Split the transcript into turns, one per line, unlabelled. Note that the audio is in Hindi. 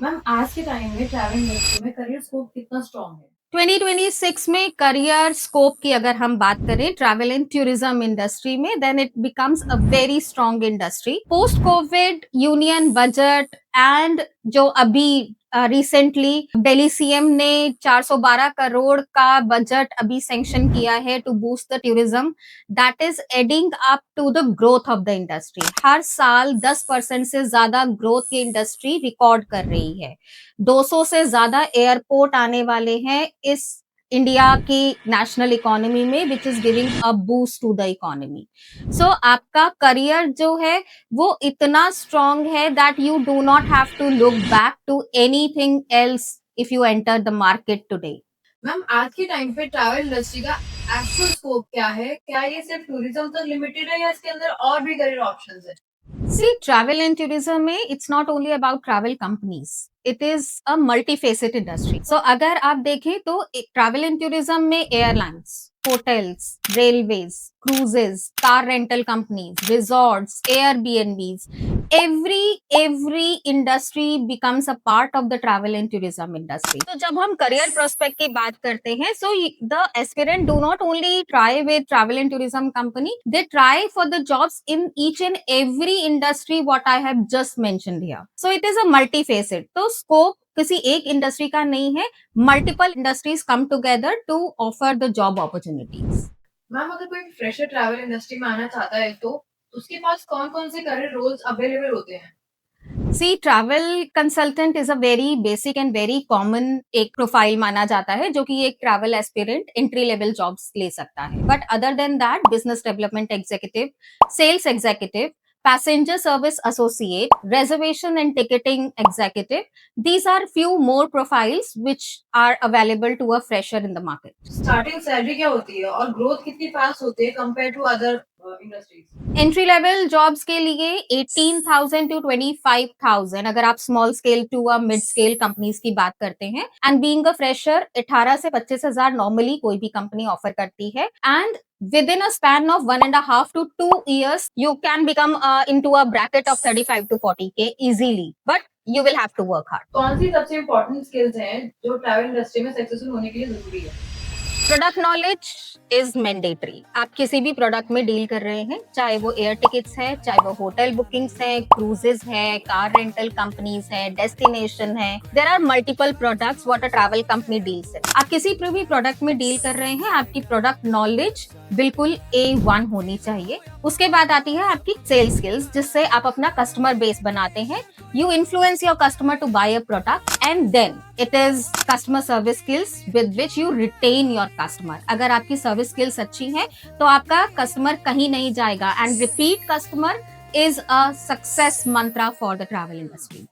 मैम आज के टाइम में ट्रैवल इंडस्ट्री में करियर स्कोप कितना स्ट्रांग है?
2026 में करियर स्कोप की अगर हम बात करें ट्रैवल एंड टूरिज्म इंडस्ट्री में, then it becomes a very strong industry. Post COVID union budget and जो अभी रिसेंटली दिल्ली सीएम ने 412 करोड़ का बजट अभी सैंक्शन किया है to boost the tourism, that is adding up to the growth of the industry. हर साल 10% से ज्यादा ग्रोथ की इंडस्ट्री रिकॉर्ड कर रही है। 200 से ज्यादा एयरपोर्ट आने वाले हैं इस इंडिया की नेशनल इकोनॉमी में, which is giving a boost to the economy. So आपका करियर जो है वो इतना स्ट्रांग है that you do not have to look back to anything else if you enter the market today.
Ma'am आज के टाइम पे ट्रैवल इंडस्ट्री का एक्चुअल स्कोप क्या है? क्या ये सिर्फ टूरिज्म तक लिमिटेड है या इसके अंदर और भी करियर ऑप्शंस है?
See, travel and tourism में it's not only about travel companies. It is a multifaceted industry. So अगर आप देखें तो travel and tourism में airlines, hotels, railways, cruises, car rental companies, resorts, Airbnbs, every industry becomes a part of the travel and tourism industry. तो जब हम career prospect की बात करते हैं, so the aspirant do not only try with travel and tourism company, they try for the jobs in each and every industry what I have just mentioned here. So it is a multifaceted. तो scope किसी एक इंडस्ट्री का नहीं है, multiple industries come together to offer the job opportunities.
Ma'am अगर कोई फ्रेशर ट्रैवल इंडस्ट्री में आना चाहता है तो उसके पास कौन कौन से करियर रोल्स अवेलेबल होते हैं?
See travel consultant is a very basic and very common एक प्रोफाइल माना जाता है जो कि एक travel aspirant entry level jobs ले सकता है। But other than that, business development executive, sales executive, passenger service associate, reservation and ticketing executive, these are few more profiles which are available to a fresher in the market.
Starting salary क्या होती है और ग्रोथ कितनी फास्ट होती है compare to other industries?
Entry level jobs के लिए 18,000 टू 25,000 अगर आप small scale to a mid scale companies की बात करते हैं। एंड बीइंग अ फ्रेशर 18 से 25,000 नॉर्मली कोई भी कंपनी ऑफर करती है। And within a span of 1.5 to 2 years you can become into a bracket of 35 to 40K easily, but you will have to work hard.
कौन सी सबसे इम्पोर्टेंट स्किल्स हैं जो ट्रैवल इंडस्ट्री में सक्सेसफुल होने के लिए जरूरी है?
Product knowledge is mandatory. आप किसी भी प्रोडक्ट में डील कर रहे हैं, चाहे वो एयर टिकट्स है, चाहे वो होटल बुकिंग्स है, क्रूजेस है, कार रेंटल कंपनीज है, डेस्टिनेशन है, there are multiple products what a travel company deals है। आप किसी भी प्रोडक्ट में डील कर रहे हैं, आपकी प्रोडक्ट नॉलेज बिल्कुल A1 होनी चाहिए। उसके बाद आती है आपकी सेल्स स्किल्स, जिससे आप अपना कस्टमर बेस बनाते हैं। You influence your customer to buy a product and then it is customer service skills with which you retain your customer. अगर आपकी सर्विस स्किल्स अच्छी हैं तो आपका कस्टमर कहीं नहीं जाएगा। And repeat customer is a success mantra for the travel industry.